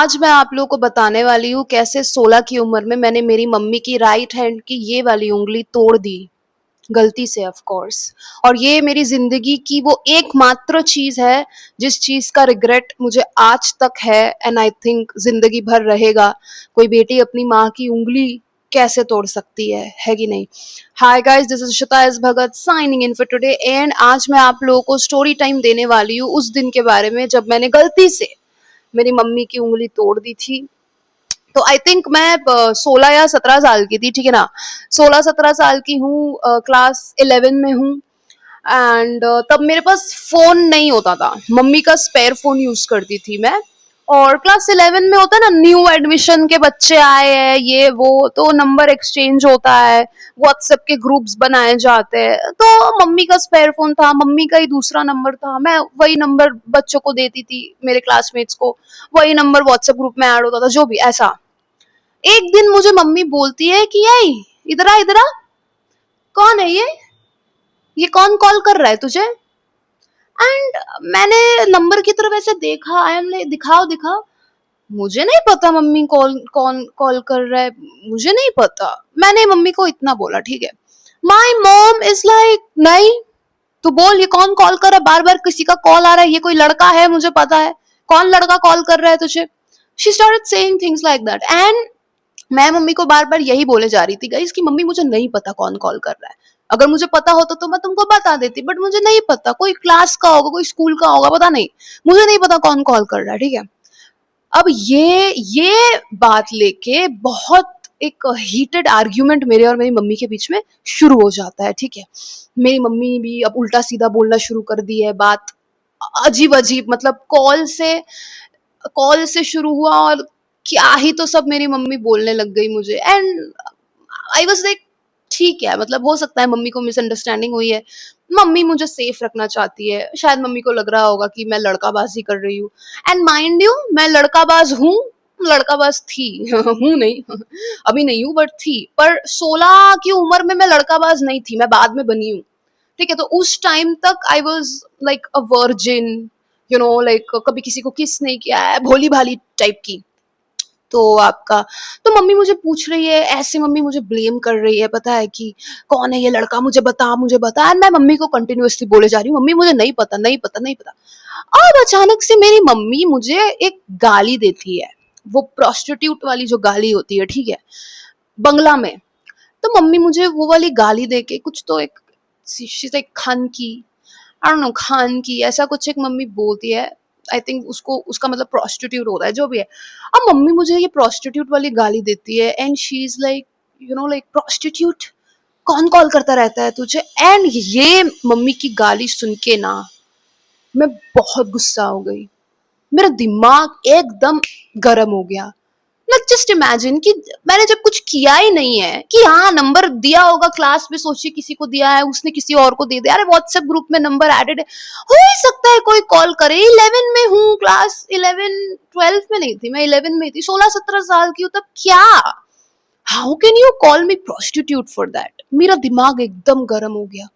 आज मैं आप लोगों को बताने वाली हूँ कैसे 16 की उम्र में मैंने मेरी मम्मी की राइट हैंड की ये वाली उंगली तोड़ दी, गलती से ऑफ कोर्स। और ये मेरी जिंदगी की वो एकमात्र चीज है जिस चीज का रिग्रेट मुझे आज तक है, एंड आई थिंक जिंदगी भर रहेगा। कोई बेटी अपनी माँ की उंगली कैसे तोड़ सकती है कि नहीं। Hi guys, this is Ishita S Bhagat signing in for today, and आज मैं आप लोगों को स्टोरी टाइम देने वाली हूँ उस दिन के बारे में जब मैंने गलती से मेरी मम्मी की उंगली तोड़ दी थी। तो आई थिंक मैं 16 या 17 साल की थी, ठीक है ना। 16-17 साल की हूँ, क्लास 11 में हूँ। एंड तब मेरे पास फोन नहीं होता था, मम्मी का स्पेयर फोन यूज करती थी मैं। और क्लास 11 में होता है ना, न्यू एडमिशन के बच्चे आए हैं, ये वो, तो नंबर एक्सचेंज होता है, व्हाट्सएप के ग्रुप्स बनाए जाते हैं। तो मम्मी का स्पेयर फोन था, मम्मी का ही दूसरा नंबर था, मैं वही नंबर बच्चों को देती थी, मेरे क्लासमेट्स को। वही नंबर व्हाट्सएप ग्रुप में ऐड होता था, जो भी ऐसा। एक दिन मुझे मम्मी बोलती है कि यही इधर आ, इधर आ। कौन है ये कौन कॉल कर रहा है तुझे। एंड मैंने नंबर की तरफ ऐसे देखा, आई एम लाइक दिखाओ दिखाओ। मुझे नहीं पता मम्मी कौन कॉल कर रहा है, मुझे नहीं पता। मैंने मम्मी को इतना बोला, ठीक है। माई मॉम इज लाइक, नहीं तू बोल ये कौन कॉल कर रहा है, बार बार किसी का कॉल आ रहा है, ये कोई लड़का है मुझे पता है, कौन लड़का कॉल कर रहा है तुझे। She started saying things like that. And मैं मम्मी को बार बार यही बोले जा रही थी गाइस कि मम्मी मुझे नहीं पता कौन कॉल कर रहा है, अगर मुझे पता होता तो मैं तुमको बता देती, बट मुझे नहीं पता, कोई क्लास का होगा, कोई स्कूल का होगा, पता नहीं, मुझे नहीं पता कौन कॉल कर रहा है, ठीक है। अब ये बात लेके बहुत एक हीटेड आर्ग्यूमेंट मेरे और मेरी मम्मी के बीच में शुरू हो जाता है, ठीक है। मेरी मम्मी भी अब उल्टा सीधा बोलना शुरू कर दी है, बात अजीब अजीब, मतलब कॉल से शुरू हुआ और क्या ही तो सब मेरी मम्मी बोलने लग गई मुझे। एंड आई वाज लाइक, ठीक है, मतलब हो सकता है मम्मी को मिसअंडरस्टैंडिंग हुई है, मम्मी मुझे सेफ रखना चाहती है, शायद मम्मी को लग रहा होगा कि मैं लड़काबाजी कर रही हूँ। एंड माइंड यू, मैं लड़काबाज हूँ, लड़काबाज थी हूँ नहीं अभी नहीं हूँ, बट थी। पर 16 की उम्र में मैं लड़काबाज नहीं थी, मैं बाद में बनी हूँ, ठीक है। तो उस टाइम तक I was like a virgin, you know, like कभी किसी को किस नहीं किया है, भोली भाली टाइप की। तो आपका, तो मम्मी मुझे पूछ रही है ऐसे, मम्मी मुझे ब्लेम कर रही है, पता है कि कौन है ये लड़का, मुझे बता मुझे बता। एंड मैं मम्मी को कंटिन्यूअसली बोले जा रही हूँ, मम्मी मुझे नहीं पता नहीं पता नहीं पता। अब अचानक से मेरी मम्मी मुझे एक गाली देती है, वो प्रोस्टिट्यूट वाली जो गाली होती है, ठीक है, बंगला में। तो मम्मी मुझे वो वाली गाली दे के कुछ तो एक, शीज़ लाइक खान की, आई डोंट नो, खान की ऐसा कुछ एक मम्मी बोलती है। आई थिंक उसको, उसका मतलब प्रोस्टिट्यूट होता है, जो भी है। अब मम्मी मुझे ये प्रोस्टिट्यूट वाली गाली देती है, and she is like, you know, like prostitute, कौन कॉल करता रहता है तुझे। एंड ये मम्मी की गाली सुन के ना मैं बहुत गुस्सा हो गई, मेरा दिमाग एकदम गर्म हो गया। लाइक जस्ट इमेजिन कि मैंने जब कुछ किया ही नहीं है, कि हाँ नंबर दिया होगा क्लास में, सोचिए किसी को दिया है, उसने किसी और को दे दिया, अरे व्हाट्सएप ग्रुप में नंबर एडेड है, हो ही सकता है कोई कॉल करे। 11 में हूँ, क्लास 11, 12 में नहीं थी मैं, 11 में थी, 16-17 साल की हूँ, तब क्या, how can you call me prostitute for that. मेरा दिमाग एकदम गर्म हो गया।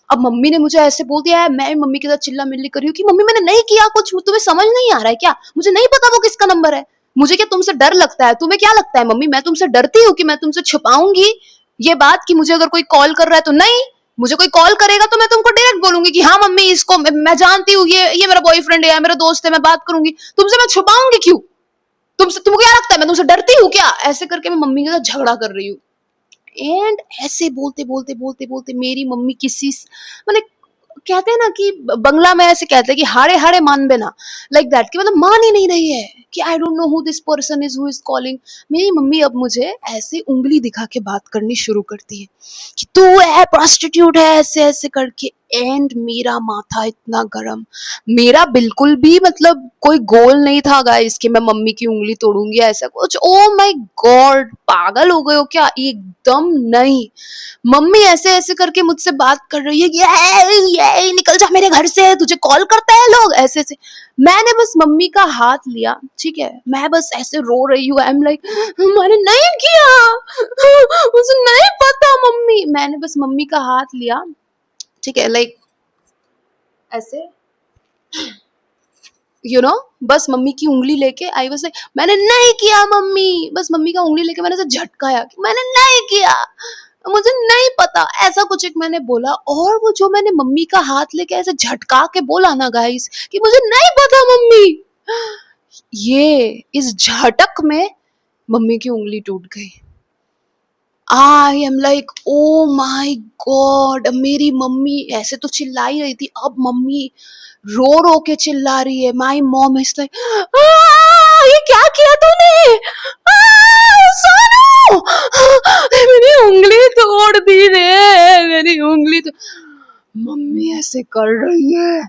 अब मम्मी ने मुझे ऐसे बोल दिया है, मैं मम्मी के साथ चिल्ला मिल्ली कर रही हूँ कि मम्मी मैंने नहीं किया कुछ, तुम्हें समझ नहीं आ रहा है क्या, मुझे नहीं पता वो किसका नंबर है। मुझे क्या तुमसे डर लगता है, तुम्हें क्या लगता है मम्मी मैं तुमसे डरती हूँ कि मैं तुमसे छुपाऊंगी ये बात कि मुझे अगर कोई कॉल कर रहा है तो नहीं, मुझे कोई कॉल करेगा तो मैं तुमको डायरेक्ट बोलूंगी कि हाँ मम्मी इसको मैं जानती हूँ, ये मेरा बॉयफ्रेंड है, मेरा दोस्त है, मैं बात करूंगी, तुमसे मैं छुपाऊंगी क्यों, तुमसे, तुमको क्या लगता है मैं तुमसे डरती हूँ क्या। ऐसे करके मैं मम्मी के साथ झगड़ा कर रही हूँ। एंड ऐसे बोलते बोलते बोलते बोलते मेरी मम्मी किसी, मैंने, कहते हैं ना कि बंगला में ऐसे कहते हैं कि हाड़े हाड़े मान बेना, लाइक दैट, कि मतलब मान ही नहीं रही है कि I don't know who this person is, who is calling. मेरी मम्मी अब मुझे ऐसे उंगली दिखा के बात करनी शुरू करती है कि तू है प्रोस्टिट्यूट है, ऐसे ऐसे करके। एंड मेरा माथा इतना गरम, मेरा बिल्कुल भी मतलब कोई गोल नहीं था गाइस कि मैं मम्मी की उंगली तोड़ूंगी ऐसा कुछ। ओ माय गॉड, पागल हो गए हो क्या, एकदम नहीं। मम्मी ऐसे ऐसे करके मुझसे बात कर रही है, ये निकल जा मेरे घर से, तुझे कॉल करते हैं लोग, ऐसे ऐसे। मैंने बस मम्मी का हाथ लिया, ठीक है, मैं बस ऐसे रो रही हूँ, आई एम लाइक मैंने नहीं किया, मुझे नहीं पता मम्मी। मैंने बस मम्मी का हाथ लिया, ठीक है, लाइक ऐसे, बस मम्मी की उंगली लेके आई वाज लाइक, मैंने नहीं किया मम्मी, बस मम्मी का उंगली लेके मैंने ऐसे झटकाया कि मैंने नहीं किया, मुझे नहीं पता, ऐसा कुछ एक मैंने बोला। और वो जो मैंने मम्मी का हाथ लेके ऐसे झटका के बोला ना गाइस कि मुझे नहीं पता मम्मी, ये इस झटक में मम्मी की उंगली टूट गई। I am like oh my God, मेरी मम्मी ऐसे तो चिल्ला ही रही थी, अब मम्मी रो रो के चिल्ला रही है। माई मॉम इज लाइक, ये क्या किया तूने, सोनू, मेरी उंगली तोड़ दी रे, मेरी उंगली तो मम्मी ऐसे कर रही है।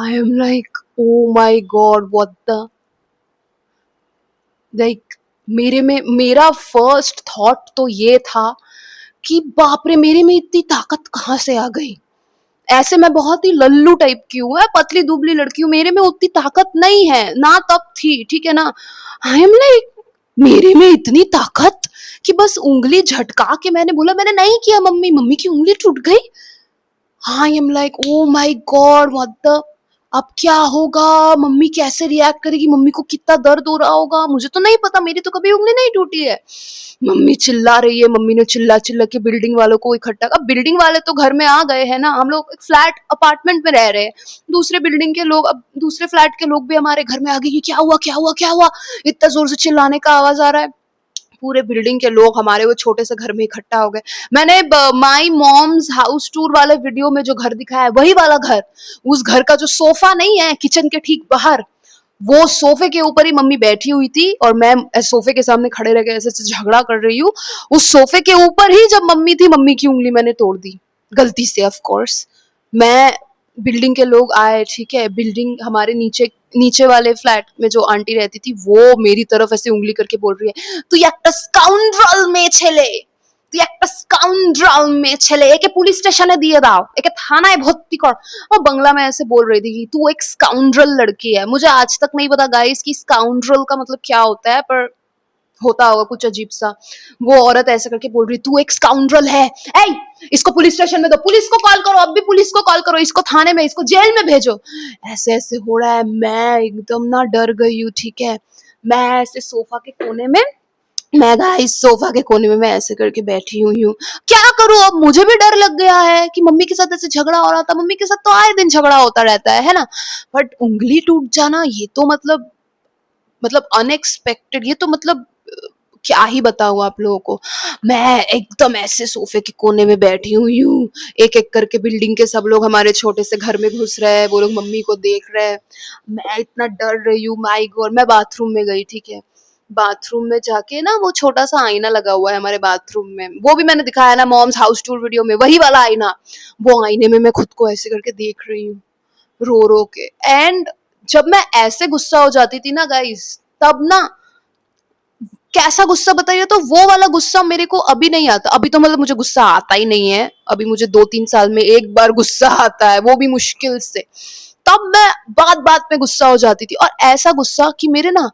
I am like oh my God what the, like मेरा फर्स्ट थॉट तो ये था कि बाप रे, मेरे में इतनी ताकत कहाँ से आ गई। ऐसे मैं बहुत ही लल्लू टाइप की हूँ, पतली दुबली लड़की हूँ, मेरे में उतनी ताकत नहीं है ना, तब थी, ठीक है ना। आई एम लाइक मेरे में इतनी ताकत कि बस उंगली झटका के मैंने बोला मैंने नहीं किया मम्मी, मम्मी की उंगली टूट गई। I am like oh my God what the, अब क्या होगा, मम्मी कैसे रिएक्ट करेगी, मम्मी को कितना दर्द हो रहा होगा, मुझे तो नहीं पता, मेरी तो कभी उंगली नहीं टूटी है। मम्मी चिल्ला रही है, मम्मी ने चिल्ला चिल्ला के बिल्डिंग वालों को इकट्ठा, अब बिल्डिंग वाले तो घर में आ गए हैं ना, हम लोग एक फ्लैट अपार्टमेंट में रह रहे हैं, दूसरे बिल्डिंग के लोग, अब दूसरे फ्लैट के लोग भी हमारे घर में आ गए कि क्या हुआ क्या हुआ क्या हुआ, इतना जोर से चिल्लाने का आवाज आ रहा है। पूरे बिल्डिंग के लोग हमारे वो छोटे से घर में इकट्ठा हो गए। मैंने माई मॉम्स हाउस टूर वाले वीडियो में जो घर दिखाया है वही वाला घर, उस घर का जो सोफा नहीं है किचन के ठीक बाहर, वो सोफे के ऊपर ही मम्मी बैठी हुई थी और मैं सोफे के सामने खड़े रह के ऐसे झगड़ा कर रही हूँ। उस सोफे के ऊपर ही जब मम्मी थी, मम्मी की उंगली मैंने तोड़ दी गलती से, ऑफ कोर्स। मैं बिल्डिंग के लोग आए, ठीक है, बिल्डिंग हमारे नीचे नीचे वाले फ्लैट में जो आंटी रहती थी वो मेरी तरफ ऐसे उंगली करके बोल रही है, तू একটা স্কাউন্ড্রাল মেয়ে ছেলে, তুই একটা স্কাউন্ড্রাল মেয়ে ছেলে, একে পুলিশ স্টেশনে দিয়ে দাও, একে থানায় भर्ती कर। वो बंगला में ऐसे बोल रही थी कि तू एक स्काउंड्रल लड़की है। मुझे आज तक नहीं पता गाइस कि स्काउंड्रल का मतलब क्या होता है, पर होता होगा कुछ अजीब सा। वो औरत ऐसे करके बोल रही, तू एक स्काउंड्रल है, ऐ इसको पुलिस स्टेशन में दो, पुलिस को कॉल करो, अब भी पुलिस को कॉल करो, इसको थाने में, इसको जेल में भेजो। ऐसे ऐसे हो रहा है, मैं एकदम ना डर गई हूँ, ठीक है। मैं ऐसे सोफा के कोने में, मैं गाइस सोफा के कोने में मैं ऐसे करके बैठी हुई हूँ, क्या करूँ अब, मुझे भी डर लग गया है कि मम्मी के साथ ऐसे झगड़ा हो रहा था, मम्मी के साथ तो आए दिन झगड़ा होता रहता है ना, बट उंगली टूट जाना ये तो मतलब अनएक्सपेक्टेड, ये तो मतलब क्या ही बताऊँ आप लोगों को। मैं एकदम ऐसे सोफे के कोने में बैठी हुई हूँ, एक एक करके बिल्डिंग के सब लोग हमारे छोटे से घर में घुस रहे हैं, वो लोग मम्मी को देख रहे हैं, मैं इतना डर रही हूँ, माय गॉड। मैं बाथरूम में गई, ठीक है, बाथरूम में जाके ना वो छोटा सा आईना लगा हुआ है हमारे बाथरूम में, वो भी मैंने दिखाया ना मॉम्स हाउस टूर वीडियो में, वही वाला आईना, वो आईने में मैं खुद को ऐसे करके देख रही हूँ रो रो के। एंड जब मैं ऐसे गुस्सा हो जाती थी ना गाइस, तब ना कैसा गुस्सा बताइए, तो वो वाला गुस्सा मेरे को अभी नहीं आता, अभी तो मतलब मुझे गुस्सा आता ही नहीं है, अभी मुझे 2-3 साल में एक बार गुस्सा आता है, वो भी मुश्किल से। तब मैं बात बात में गुस्सा हो जाती थी, और ऐसा गुस्सा कि मेरे ना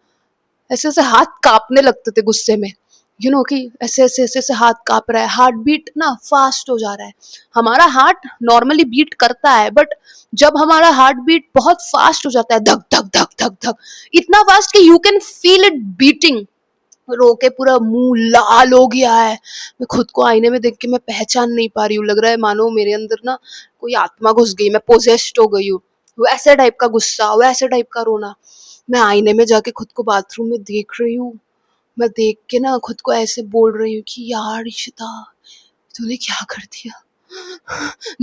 ऐसे ऐसे हाथ कांपने लगते थे गुस्से में, कि ऐसे ऐसे ऐसे ऐसे हाथ कांप रहा है, हार्ट बीट ना फास्ट हो जा रहा है। हमारा हार्ट नॉर्मली बीट करता है, बट जब हमारा हार्ट बीट बहुत फास्ट हो जाता है, धक धक धक धक धक, इतना फास्ट कि you can feel it beating, रो के पूरा मुंह लाल हो गया है। मैं खुद को आईने में देख के मैं पहचान नहीं पा रही हूँ, लग रहा है मानो मेरे अंदर ना कोई आत्मा घुस गई, मैं पोजेस्ड हो गई हूँ, वैसे टाइप का गुस्सा, वैसे टाइप का रोना। मैं आईने में जाके खुद को बाथरूम में देख रही हूँ, मैं देख के ना खुद को ऐसे बोल रही हूँ कि यार इशिता, तूने क्या कर दिया,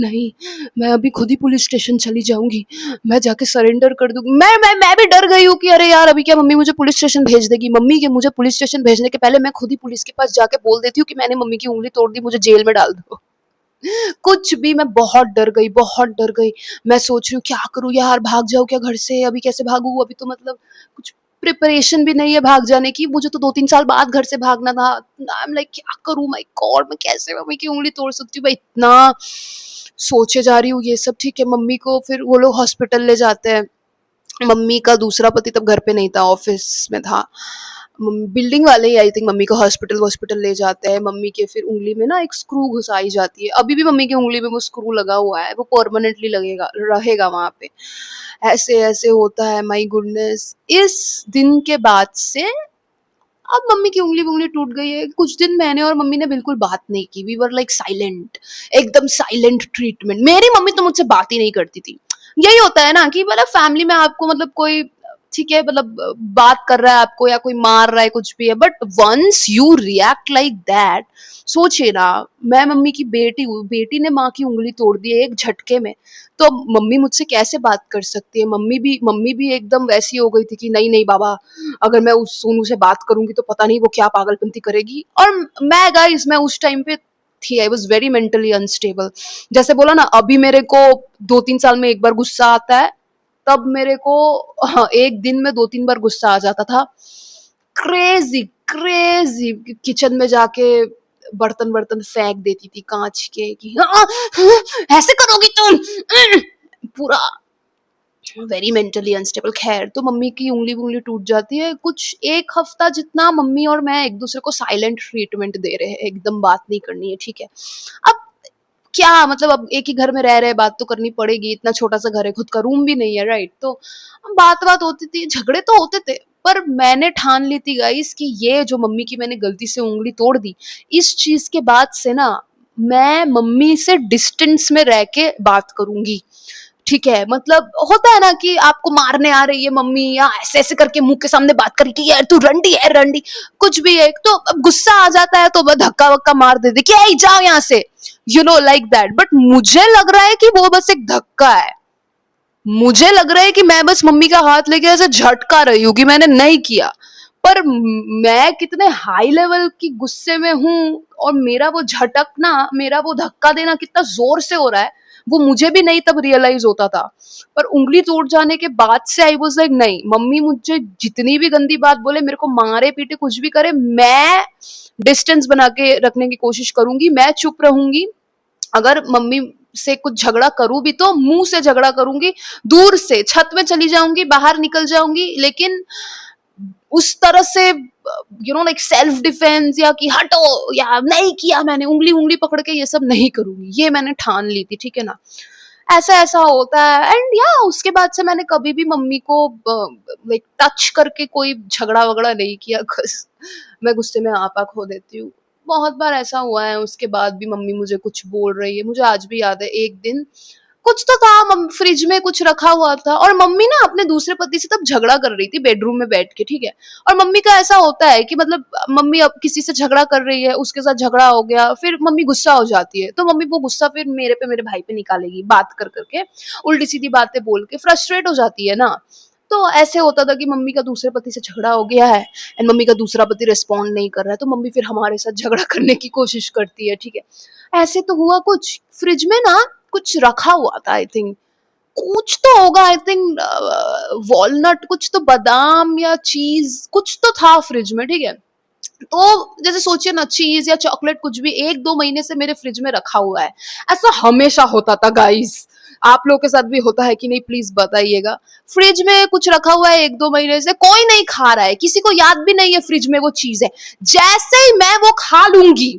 नहीं, मैं अभी खुद ही पुलिस स्टेशन चली जाऊंगी, मैं जाके सरेंडर कर दूंगी। मैं भी डर गई हूँ कि अरे यार अभी क्या मम्मी मुझे पुलिस स्टेशन भेज देगी, मम्मी के मुझे पुलिस स्टेशन भेजने के पहले मैं खुद ही पुलिस के पास जाके बोल देती हूँ कि मैंने मम्मी की उंगली तोड़ दी, मुझे जेल में डाल दो। कुछ भी, मैं बहुत डर गई, बहुत डर गई। मैं सोच रही हूँ क्या करूँ यार, भाग जाऊँ क्या घर से, अभी कैसे भागूँ, अभी तो मतलब कुछ प्रिपरेशन भी नहीं है भाग जाने की, मुझे तो 2-3 साल बाद घर से भागना था। आई एम लाइक क्या करूँ, माय गॉड, मैं कैसे मम्मी की उंगली तोड़ सकती हूँ, मैं इतना सोचे जा रही हूँ ये सब, ठीक है। मम्मी को फिर वो लोग हॉस्पिटल ले जाते हैं, मम्मी का दूसरा पति तब घर पे नहीं था, ऑफिस में था। बिल्डिंग वाले ही आई थिंक मम्मी को हॉस्पिटल ले जाते हैं। मम्मी के फिर उंगली में ना एक स्क्रू घुसाई जाती है, अभी भी मम्मी की उंगली में वो स्क्रू लगा हुआ है, वो परमानेंटली लगेगा रहेगा वहां पे। ऐसे ऐसे होता है, माय गुडनेस। इस दिन के बाद से अब मम्मी की उंगली वुंगली टूट गई है। कुछ दिन मैंने और मम्मी ने बिल्कुल बात नहीं की, वी वर लाइक साइलेंट, एकदम साइलेंट ट्रीटमेंट। मेरी मम्मी तो मुझसे बात ही नहीं करती थी। यही होता है ना कि मतलब फैमिली में आपको मतलब कोई ठीक है मतलब बात कर रहा है आपको या कोई मार रहा है कुछ भी है, but once you react like that, सोचिए ना, मैं मम्मी की बेटी हूँ, बेटी ने माँ की उंगली तोड़ दी है एक झटके में, तो मम्मी मुझसे कैसे बात कर सकती है? मम्मी भी एकदम वैसी हो गई थी कि नहीं नहीं बाबा, अगर मैं उस सोनू से बात करूंगी तो पता नहीं वो क्या पागलपंती करेगी। और मैं गाइस, मैं उस टाइम पे थी, I was very mentally unstable. जैसे बोला ना, अभी मेरे को 2-3 साल में एक बार गुस्सा आता है, तब मेरे को हाँ, एक दिन में 2-3 बार गुस्सा आ जाता था। क्रेजी क्रेजी, किचन में जाके बर्तन बर्तन फेंक देती थी कांच के कि हाँ, हाँ, ऐसे करोगी तुम, पूरा वेरी मेंटली अनस्टेबल। खैर, तो मम्मी की उंगली वुंगली टूट जाती है। कुछ एक हफ्ता जितना मम्मी और मैं एक दूसरे को साइलेंट ट्रीटमेंट दे रहे हैं, एकदम बात नहीं करनी है, ठीक है। अब क्या मतलब, अब एक ही घर में रह रहे, बात तो करनी पड़ेगी, इतना छोटा सा घर है, खुद का रूम भी नहीं है, राइट? तो बात बात होती थी, झगड़े तो होते थे, पर मैंने ठान ली थी गाइस कि ये जो मम्मी की मैंने गलती से उंगली तोड़ दी, इस चीज के बाद से ना मैं मम्मी से डिस्टेंस में रह के बात करूंगी। ठीक है, मतलब होता है ना कि आपको मारने आ रही है मम्मी, या ऐसे ऐसे करके मुंह के सामने बात करी कि यार तू रंडी है, रंडी कुछ भी है, तो अब गुस्सा आ जाता है तो बस धक्का वक्का मार देते कि आई जाओ यहाँ से, you know like that. But मुझे लग रहा है कि वो बस एक धक्का है, मुझे लग रहा है कि मैं बस मम्मी का हाथ लेके ऐसे झटका रही हूँ कि मैंने नहीं किया, पर मैं कितने हाई लेवल की गुस्से में हूँ, और मेरा वो झटकना, मेरा वो धक्का देना कितना जोर से हो रहा है, वो मुझे भी नहीं तब रियलाइज होता था। पर उंगली टूट जाने के बाद से आई वाज लाइक नहीं, मम्मी मुझे जितनी भी गंदी बात बोले, मेरे को मारे पीटे कुछ भी करे, मैं डिस्टेंस बना के रखने की कोशिश करूंगी, मैं चुप रहूंगी। अगर मम्मी से कुछ झगड़ा करूं भी तो मुंह से झगड़ा करूंगी, दूर से छत में चली जाऊंगी, बाहर निकल जाऊंगी, लेकिन उस तरह से you know like self defence या कि हटो या नहीं किया मैंने, उंगली उंगली पकड़ के ये सब नहीं करूंगी, ये मैंने ठान ली थी, ठीक है ना। ऐसा ऐसा होता है, एंड या उसके बाद से मैंने कभी भी मम्मी को लाइक टच करके कोई झगड़ा वगड़ा नहीं किया, मैं गुस्से में आपा खो देती हूँ। बहुत बार ऐसा हुआ है, उसके बाद भी मम्मी मुझे कुछ बोल रही है। मुझे आज भी याद है, एक दिन कुछ तो था, फ्रिज में कुछ रखा हुआ था, और मम्मी ना अपने दूसरे पति से तब झगड़ा कर रही थी बेडरूम में बैठ के, ठीक है। और मम्मी का ऐसा होता है कि मतलब मम्मी अब किसी से झगड़ा कर रही है, उसके साथ झगड़ा हो गया, फिर मम्मी गुस्सा हो जाती है, तो मम्मी वो गुस्सा फिर मेरे पे, मेरे भाई पे निकालेगी, बात कर करके उल्टी सीधी बातें बोल के फ्रस्ट्रेट हो जाती है ना। तो ऐसे होता था कि मम्मी का दूसरे पति से झगड़ा हो गया है, एंड मम्मी का दूसरा पति रिस्पॉन्ड नहीं कर रहा है, तो मम्मी फिर हमारे साथ झगड़ा करने की कोशिश करती है, ठीक है। ऐसे तो हुआ कुछ, फ्रिज में ना कुछ रखा हुआ था, आई थिंक कुछ तो होगा, आई थिंक वॉलनट, कुछ तो बादाम या चीज कुछ तो था फ्रिज में, ठीक है। तो जैसे सोचिए ना, चीज या चॉकलेट कुछ भी 1-2 महीने से मेरे फ्रिज में रखा हुआ है। ऐसा हमेशा होता था गाइस, आप लोगों के साथ भी होता है कि नहीं, प्लीज बताइएगा। फ्रिज में कुछ रखा हुआ है 1-2 महीने से, कोई नहीं खा रहा है, किसी को याद भी नहीं है फ्रिज में वो चीज है। जैसे ही मैं वो खा लूंगी,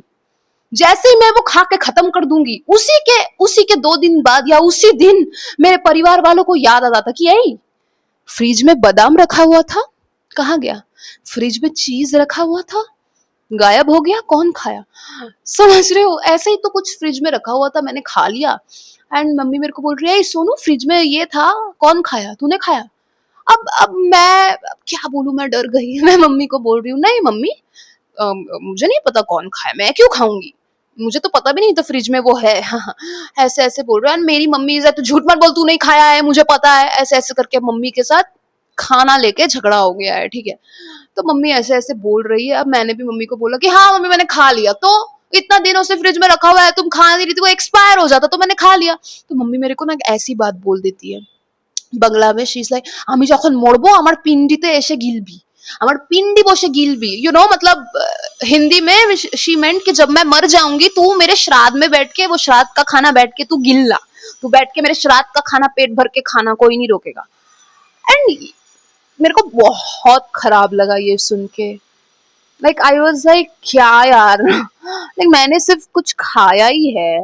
जैसे ही मैं वो खा के खत्म कर दूंगी, उसी के 2 दिन बाद या उसी दिन मेरे परिवार वालों को याद आ जाता कि यही फ्रिज में बादाम रखा हुआ था, कहाँ गया? फ्रिज में चीज रखा हुआ था, गायब हो गया, कौन खाया? समझ रहे हो? ऐसे ही तो कुछ फ्रिज में रखा हुआ था, मैंने खा लिया, एंड मम्मी मेरे को बोल रही है सोनू फ्रिज में ये था, कौन खाया? तूने खाया? अब मैं क्या बोलूं, मैं डर गई। मैं मम्मी को बोल रही हूँ नहीं मम्मी, मुझे नहीं पता कौन खाया, मैं क्यों खाऊंगी, मुझे तो पता भी नहीं था फ्रिज में वो है। हाँ, ऐसे ऐसे बोल रहा है, मेरी मम्मी से तो झूठ मत बोल, तू नहीं खाया है, मुझे पता है, ऐसे ऐसे करके मम्मी के साथ खाना लेके झगड़ा हो गया है, ठीक है। तो मम्मी ऐसे ऐसे बोल रही है, अब मैंने भी मम्मी को बोला कि हाँ मम्मी मैंने खा लिया, तो इतना दिनों से फ्रिज में रखा हुआ है, तुम खा नहीं रही थी, वो एक्सपायर हो जाता तो मैंने खा लिया। तो मम्मी मेरे को ना ऐसी बात बोल देती है বাংলা में, शी इज लाइक আমি যখন মরবো আমার পিন্ডিতে এসে গিলবি, আমার पिंडी বসে गिलबी, यू नो मतलब हिंदी में शी मेंट कि जब मैं मर जाऊंगी तू मेरे श्राद्ध में बैठ के, वो श्राद्ध का खाना बैठ के तू गिलना, तू बैठ के मेरे श्राद्ध का खाना पेट भर के खाना, कोई नहीं रोकेगा। एंड मेरे को बहुत खराब लगा ये सुन के, लाइक आई वाज लाइक क्या यार, लाइक मैंने सिर्फ कुछ खाया ही है,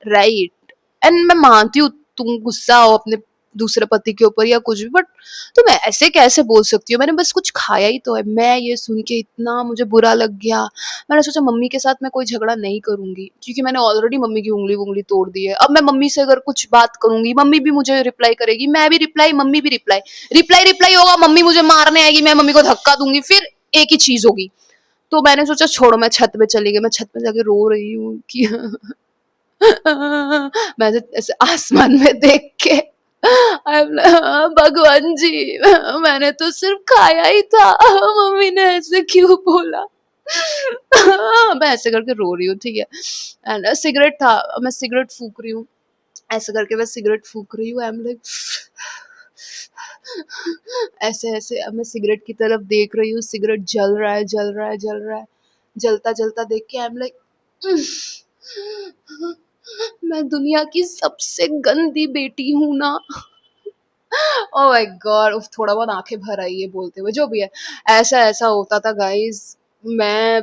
राइट। एंड मैं मानती हूँ तुम गुस्सा हो अपने दूसरे पति के ऊपर या कुछ भी, बट तुम ऐसे कैसे बोल सकती हो, मैंने बस कुछ खाया ही तो है। मैं ये सुन के इतना मुझे बुरा लग गया, मैंने सोचा मम्मी के साथ मैं कोई झगड़ा नहीं करूंगी, क्योंकि मैंने ऑलरेडी मम्मी की उंगली उंगली तोड़ दी है। अब मैं मम्मी से अगर कुछ बात करूंगी, मम्मी भी मुझे रिप्लाई करेगी, मैं भी रिप्लाई, मम्मी भी रिप्लाई, रिप्लाई रिप्लाई होगा, मम्मी मुझे मारने आएगी, मैं मम्मी को धक्का दूंगी, फिर एक ही चीज होगी। तो मैंने सोचा छोड़ो, मैं छत पे चली गई, मैं छत पे जाके रो रही हूँ कि मैं ऐसे आसमान में देख के भगवान जी, मैंने तो सिर्फ खाया ही था, मम्मी ने ऐसे क्यों बोला। मैं ऐसे करके रो रही हूँ, ठीक है। एंड सिगरेट था, मैं सिगरेट फूक रही हूँ, ऐसे करके मैं सिगरेट फूक रही हूँ। आई एम लाइक ऐसे ऐसे, अब मैं सिगरेट की तरफ देख रही हूँ, सिगरेट जल रहा है, जल रहा है, जल रहा है, जलता जलता देख के आई एम लाइक मैं दुनिया की सबसे गंदी बेटी हूँ ना। ओह माय गॉड, थोड़ा बहुत आंखें भर आई है बोलते हुए, जो भी है। ऐसा ऐसा होता था गाइस, मैं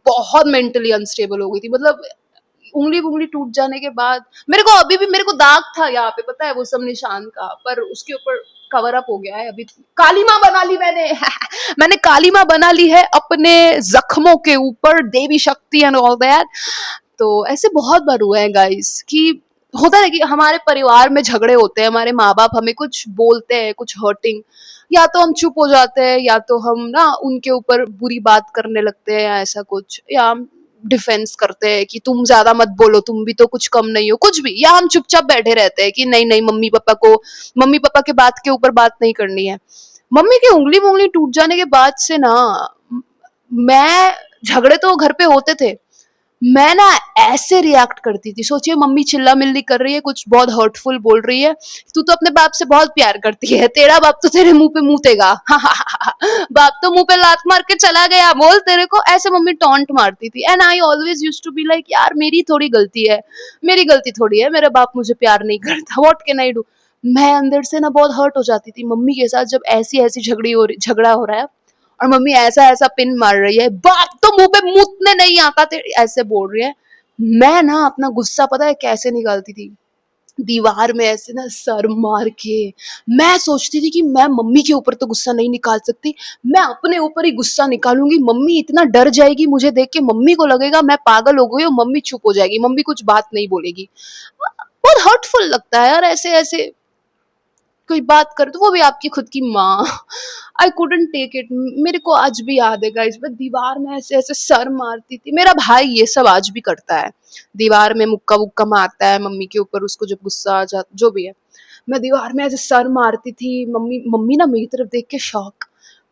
बहुत मेंटली अनस्टेबल हो गई थी। मतलब उंगली उंगली टूट जाने के बाद मेरे को अभी भी, मेरे को दाग था यहाँ पे, पता है वो सब निशान का, पर उसके ऊपर कवर अप हो गया है अभी। काली माँ बना ली मैंने मैंने काली माँ बना ली है अपने जख्मों के ऊपर, देवी शक्ति एंड ऑल दैट। तो ऐसे बहुत बार हुआ है गाइस कि होता है कि हमारे परिवार में झगड़े होते हैं, हमारे माँ बाप हमें कुछ बोलते हैं, कुछ हर्टिंग, या तो हम चुप हो जाते हैं, या तो हम ना उनके ऊपर बुरी बात करने लगते हैं, या ऐसा कुछ, या हम डिफेंस करते हैं कि तुम ज्यादा मत बोलो, तुम भी तो कुछ कम नहीं हो, कुछ भी, या हम चुपचाप बैठे रहते हैं कि नहीं नहीं, मम्मी पापा के बात के ऊपर बात नहीं करनी है। मम्मी की उंगली उंगली टूट जाने के बाद से ना, मैं, झगड़े तो घर पे होते थे, मैं ना ऐसे रिएक्ट करती थी। सोचिए मम्मी चिल्ला मिल्ली कर रही है, कुछ बहुत हर्टफुल बोल रही है, तू तो अपने बाप से बहुत प्यार करती है, तेरा बाप तो तेरे मुंह पे मुतेगा बाप तो मुंह पे लात मार के चला गया, बोल तेरे को, ऐसे मम्मी टॉन्ट मारती थी। And I always used to be like यार मेरी थोड़ी गलती है, मेरी गलती थोड़ी है, मेरा बाप मुझे प्यार नहीं करता, व्हाट कैन आई डू। मैं अंदर से ना बहुत हर्ट हो जाती थी मम्मी के साथ, जब ऐसी ऐसी झगड़ा हो रहा है, और मम्मी ऐसा ऐसा पिन मार रही है, बाप तो मुंह पे मुतने नहीं आता तेरे, ऐसे बोल रही है। मैं ना अपना गुस्सा पता है कैसे निकालती थी, दीवार में ऐसे ना सर मार के। मैं सोचती थी कि मैं मम्मी के ऊपर तो गुस्सा नहीं निकाल सकती, मैं अपने ऊपर ही गुस्सा निकालूंगी, मम्मी इतना डर जाएगी मुझे देख के, मम्मी को लगेगा मैं पागल हो गई हूँ, मम्मी चुप हो जाएगी, मम्मी कुछ बात नहीं बोलेगी। बहुत हर्टफुल लगता है यार ऐसे ऐसे कोई बात करे तो, वो भी आपकी खुद की माँ। I couldn't take it. मेरे को आज भी याद है गाइस, मैं दीवार में ऐसे ऐसे सर मारती थी। मेरा भाई ये सब आज भी करता है, दीवार में मुक्का वुक्का मारता है मम्मी के ऊपर, उसको जब गुस्सा आ जाता, जो भी है। मैं दीवार में ऐसे सर मारती थी, मम्मी मम्मी ना मेरी तरफ देख के शॉक।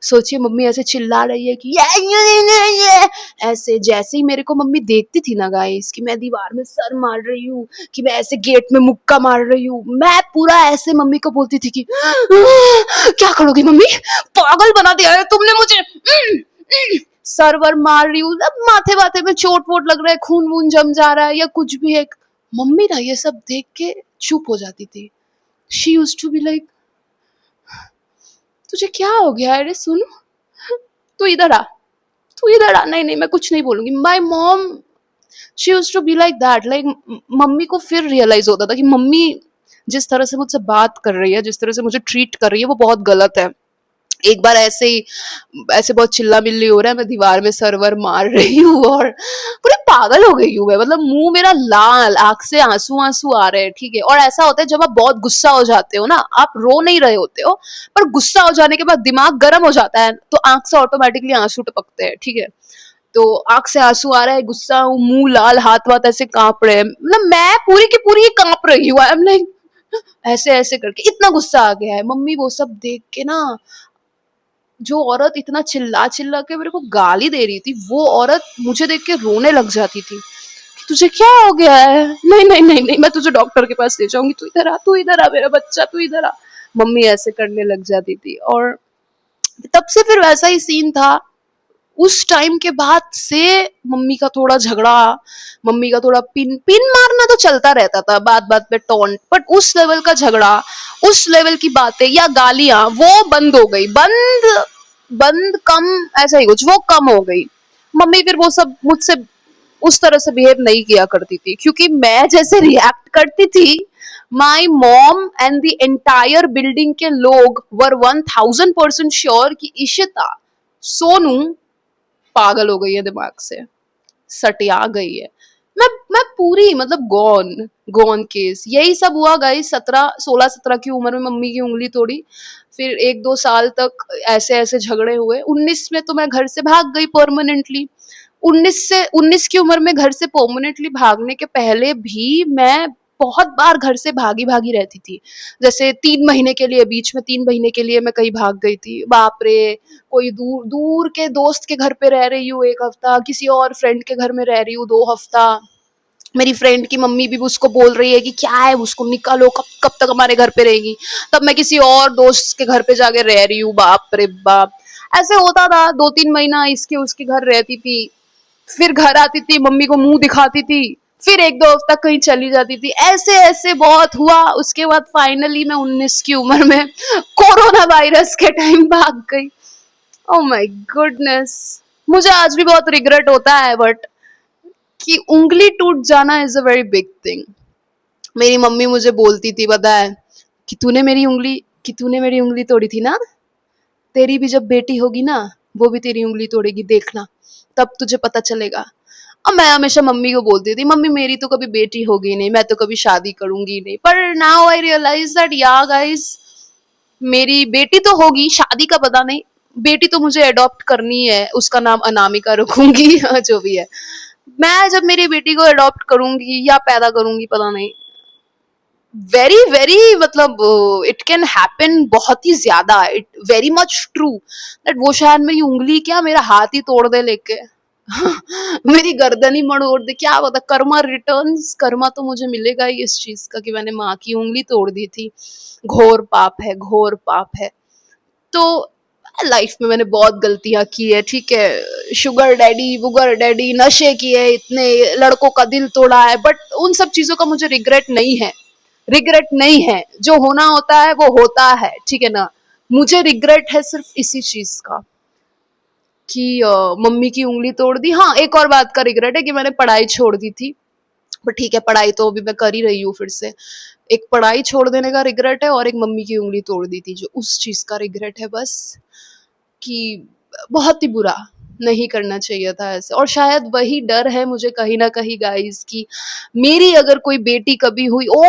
सोचिए मम्मी ऐसे चिल्ला रही है कि ये ऐसे, जैसे ही मेरे को मम्मी देखती थी ना गाइस कि मैं दीवार में सर मार रही हूँ, कि मैं ऐसे गेट में मुक्का मार रही हूँ, मैं पूरा ऐसे मम्मी को बोलती थी कि क्या करोगी मम्मी, पागल बना दिया है तुमने मुझे, सर वर मार रही हूँ, अब माथे वाथे में चोट वोट लग रहा है, खून वून जम जा रहा है या कुछ भी है। मम्मी ना ये सब देख के चुप हो जाती थी। She used to be like तुझे क्या हो गया, अरे सुन, तू इधर आ, तू इधर आ, नहीं नहीं मैं कुछ नहीं बोलूंगी। My mom she used to be like that, like mummy को फिर रियलाइज होता था कि मम्मी जिस तरह से मुझसे बात कर रही है, जिस तरह से मुझे ट्रीट कर रही है, वो बहुत गलत है। एक बार ऐसे ही, ऐसे बहुत चिल्ला मिल्ली हो रहा है, मैं दीवार में सरवर मार रही हूँ और पूरी पागल हो गई हूँ मैं, मतलब मुंह मेरा लाल, आंख से आंसू आंसू आ रहे हैं, ठीक है। और ऐसा होता है जब आप बहुत गुस्सा हो जाते हो ना, आप रो नहीं रहे होते हो, पर गुस्सा हो जाने के बाद दिमाग गर्म हो जाता है, तो आंख से ऑटोमेटिकली आंसू टपकते हैं, ठीक है। तो आंख से आंसू आ रहा है, गुस्सा हूँ, मुंह लाल, हाथ वाथ ऐसे कांप रहे हैं, मतलब मैं पूरी की पूरी कांप रही हूँ। आई एम लाइक ऐसे ऐसे करके, इतना गुस्सा आ गया है। मम्मी वो सब देख के ना, जो औरत इतना चिल्ला चिल्ला के मेरे को गाली दे रही थी, वो औरत मुझे देख के रोने लग जाती थी कि तुझे क्या हो गया है, नहीं नहीं नहीं नहीं मैं तुझे डॉक्टर के पास ले जाऊंगी, तू इधर आ, तू इधर आ मेरा बच्चा, तू इधर आ। मम्मी ऐसे करने लग जाती थी, और तब से फिर वैसा ही सीन था। उस टाइम के बाद से मम्मी का थोड़ा झगड़ा, मम्मी का थोड़ा पिन पिन मारना तो चलता रहता था, बात बात पे टोंट, बट उस लेवल का झगड़ा, उस लेवल की बातें या गालियां वो बंद हो गई, बंद बंद कम ऐसा ही कुछ, वो कम हो गई। मम्मी फिर वो सब मुझसे उस तरह से बिहेव नहीं किया करती थी, क्योंकि मैं जैसे रिएक्ट करती थी, my mom and the entire building के लोग वर 1000% श्योर कि इशिता, सोनू पागल हो गई है दिमाग से, सटिया गई है। मैं पूरी मतलब गॉन, गॉन केस। यही सब हुआ गाइस, 17 की उम्र में मम्मी की उंगली तोड़ी। फिर 1-2 साल तक ऐसे ऐसे झगड़े हुए। 19 में तो मैं घर से भाग गई परमानेंटली। 19 की उम्र में घर से परमानेंटली भागने के पहले भी मैं बहुत बार घर से भागी भागी रहती थी। जैसे 3 महीने के लिए, बीच में 3 महीने के लिए मैं कहीं भाग गई थी, बाप रे। कोई दूर दूर के दोस्त के घर पे रह रही हूँ 1 हफ्ता, किसी और फ्रेंड के घर में रह रही हूँ 2 हफ्ता। मेरी फ्रेंड की मम्मी भी उसको बोल रही है कि क्या है, उसको निकालो, कब कब तक हमारे घर पे रहेगी। तब मैं किसी और दोस्त के घर पे जाके रह रही हूँ, बाप रे बाप। ऐसे होता था, 2-3 महीना इसके उसके घर रहती थी, फिर घर आती थी, मम्मी को मुंह दिखाती थी, फिर 1-2 हफ्ता कहीं चली जाती थी। ऐसे ऐसे बहुत हुआ। उसके बाद फाइनली मैं 19 की उम्र में कोरोना वायरस के टाइम भाग गई। Oh my goodness. मुझे आज भी बहुत रिग्रेट होता है, बट कि उंगली टूट जाना is a very big thing. मेरी मम्मी मुझे बोलती थी, पता है, कि तूने मेरी उंगली तोड़ी थी ना, तेरी भी जब बेटी होगी ना, वो भी तेरी उंगली तोड़ेगी, देखना, तब तुझे पता चलेगा। अब मैं हमेशा मम्मी को बोलती थी, मम्मी मेरी तो कभी बेटी होगी नहीं, मैं तो कभी शादी करूंगी नहीं। पर नाउ आई रियलाइज दैट या गाइस, मेरी बेटी तो होगी, शादी का पता नहीं। बेटी तो मुझे अडॉप्ट करनी है, उसका नाम अनामिका रखूंगी जो भी है। मैं जब मेरी बेटी को अडॉप्ट करूंगी या पैदा करूंगी पता नहीं, वेरी वेरी मतलब इट कैन हैपन, बहुत ही ज्यादा, it very much true that वो शायद मेरी उंगली क्या, मेरा हाथ ही तोड़ दे लेके मेरी गर्दन ही मड़ोड़ दे, क्या पता। कर्मा रिटर्न्स, कर्मा तो मुझे मिलेगा ही इस चीज का कि मैंने माँ की उंगली तोड़ दी थी। घोर पाप है, घोर पाप है। तो लाइफ में मैंने बहुत गलतियां की है, ठीक है, शुगर डैडी वुगर डैडी, नशे किए, इतने लड़कों का दिल तोड़ा है, बट उन सब चीजों का मुझे रिग्रेट नहीं है। रिग्रेट नहीं है, जो होना होता है वो होता है, ठीक है ना। मुझे रिग्रेट है सिर्फ इसी चीज का कि मम्मी की उंगली तोड़ दी। हाँ, एक और बात का रिग्रेट है कि मैंने पढ़ाई छोड़ दी थी, पर ठीक है, पढ़ाई तो अभी मैं कर ही रही हूँ फिर से। एक पढ़ाई छोड़ देने का रिग्रेट है, और एक मम्मी की उंगली तोड़ दी थी, जो उस चीज का रिग्रेट है बस। कि बहुत ही बुरा, नहीं करना चाहिए था ऐसे। और शायद वही डर है मुझे कहीं ना कहीं गाइस, कि मेरी अगर कोई बेटी कभी हुई, ओ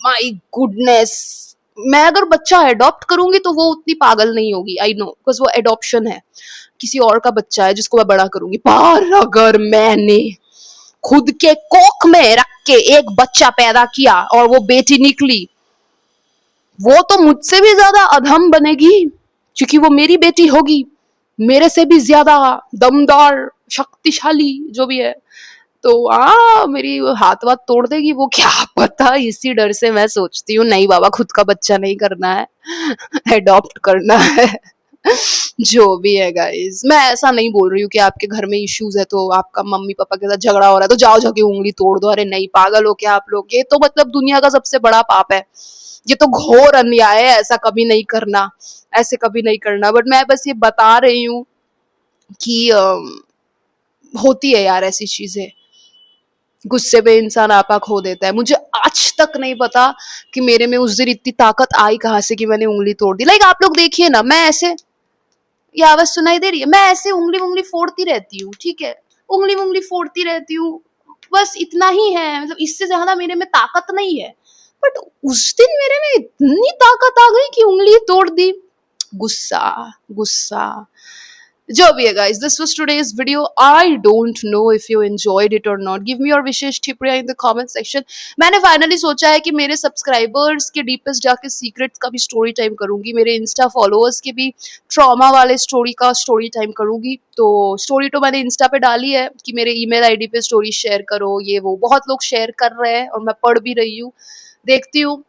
माय गुडनेस, मैं अगर बच्चा अडॉप्ट करूंगी तो वो उतनी पागल नहीं होगी, आई नो, बिकॉज वो अडॉप्शन है, किसी और का बच्चा है जिसको मैं बड़ा करूंगी। पर अगर मैंने खुद के कोख में रख के एक बच्चा पैदा किया और वो बेटी निकली, वो तो मुझसे भी ज्यादा अधम बनेगी, क्योंकि वो मेरी बेटी होगी, मेरे से भी ज्यादा दमदार, शक्तिशाली, जो भी है। तो मेरी हाथ वाथ तोड़ देगी वो, क्या पता। इसी डर से मैं सोचती हूँ, नहीं बाबा, खुद का बच्चा नहीं करना है, अडॉप्ट करना है। जो भी है गाइस, मैं ऐसा नहीं बोल रही हूँ कि आपके घर में इश्यूज है तो आपका मम्मी पापा के साथ झगड़ा हो रहा है तो जाओ जाके उंगली तोड़ दो। अरे नहीं, पागल हो क्या आप लोग? ये तो मतलब दुनिया का सबसे बड़ा पाप है, ये तो घोर अन्याय है, ऐसा कभी नहीं करना, ऐसे कभी नहीं करना। बट मैं बस ये बता रही हूँ कि होती है यार ऐसी चीजें, गुस्से में इंसान आपा खो देता है। मुझे आज तक नहीं पता कि मेरे में उस दिन इतनी ताकत आई कहाँ से कि मैंने उंगली तोड़ दी। लाइक आप लोग देखिए ना, मैं ऐसे, ये आवाज सुनाई दे रही है, मैं ऐसे उंगली उंगली फोड़ती रहती हूँ, ठीक है, उंगली उंगली फोड़ती रहती हूँ, बस इतना ही है, मतलब इससे ज्यादा मेरे में ताकत नहीं है। बट उस दिन मेरे में इतनी ताकत आ गई कि उंगली तोड़ दी। गुस्सा, गुस्सा। जो भी है guys, this was today's video. I don't know if you enjoyed it or not. Give me your विशेष टिप्पणियां in the comment section. मैंने फाइनली सोचा है कि मेरे सब्सक्राइबर्स के डीपेस्ट जाके सीक्रेट्स का भी स्टोरी टाइम करूंगी, मेरे इंस्टा फॉलोअर्स के भी ट्रॉमा वाले स्टोरी का स्टोरी टाइम करूंगी। तो स्टोरी तो मैंने इंस्टा पे डाली है कि मेरे ईमेल आईडी पे स्टोरी शेयर करो, ये वो, बहुत लोग शेयर कर रहे हैं और मैं पढ़ भी रही हूँ, देखती हूँ।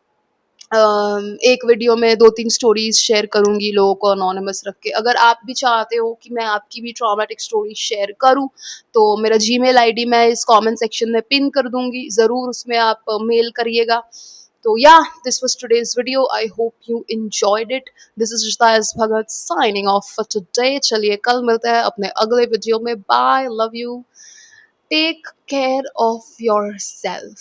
एक वीडियो में 2-3 स्टोरीज शेयर करूंगी लोगों को अनोनिमस रख के। अगर आप भी चाहते हो कि मैं आपकी भी ट्रॉमेटिक स्टोरी शेयर करूं तो मेरा जीमेल आईडी मैं इस कमेंट सेक्शन में पिन कर दूंगी, ज़रूर उसमें आप मेल करिएगा। तो या this was today's video, I hope you enjoyed it. This is Rishta S Bhagat signing off for today. चलिए कल मिलते हैं अपने अगले वीडियो में। Bye, love you, take care of your self.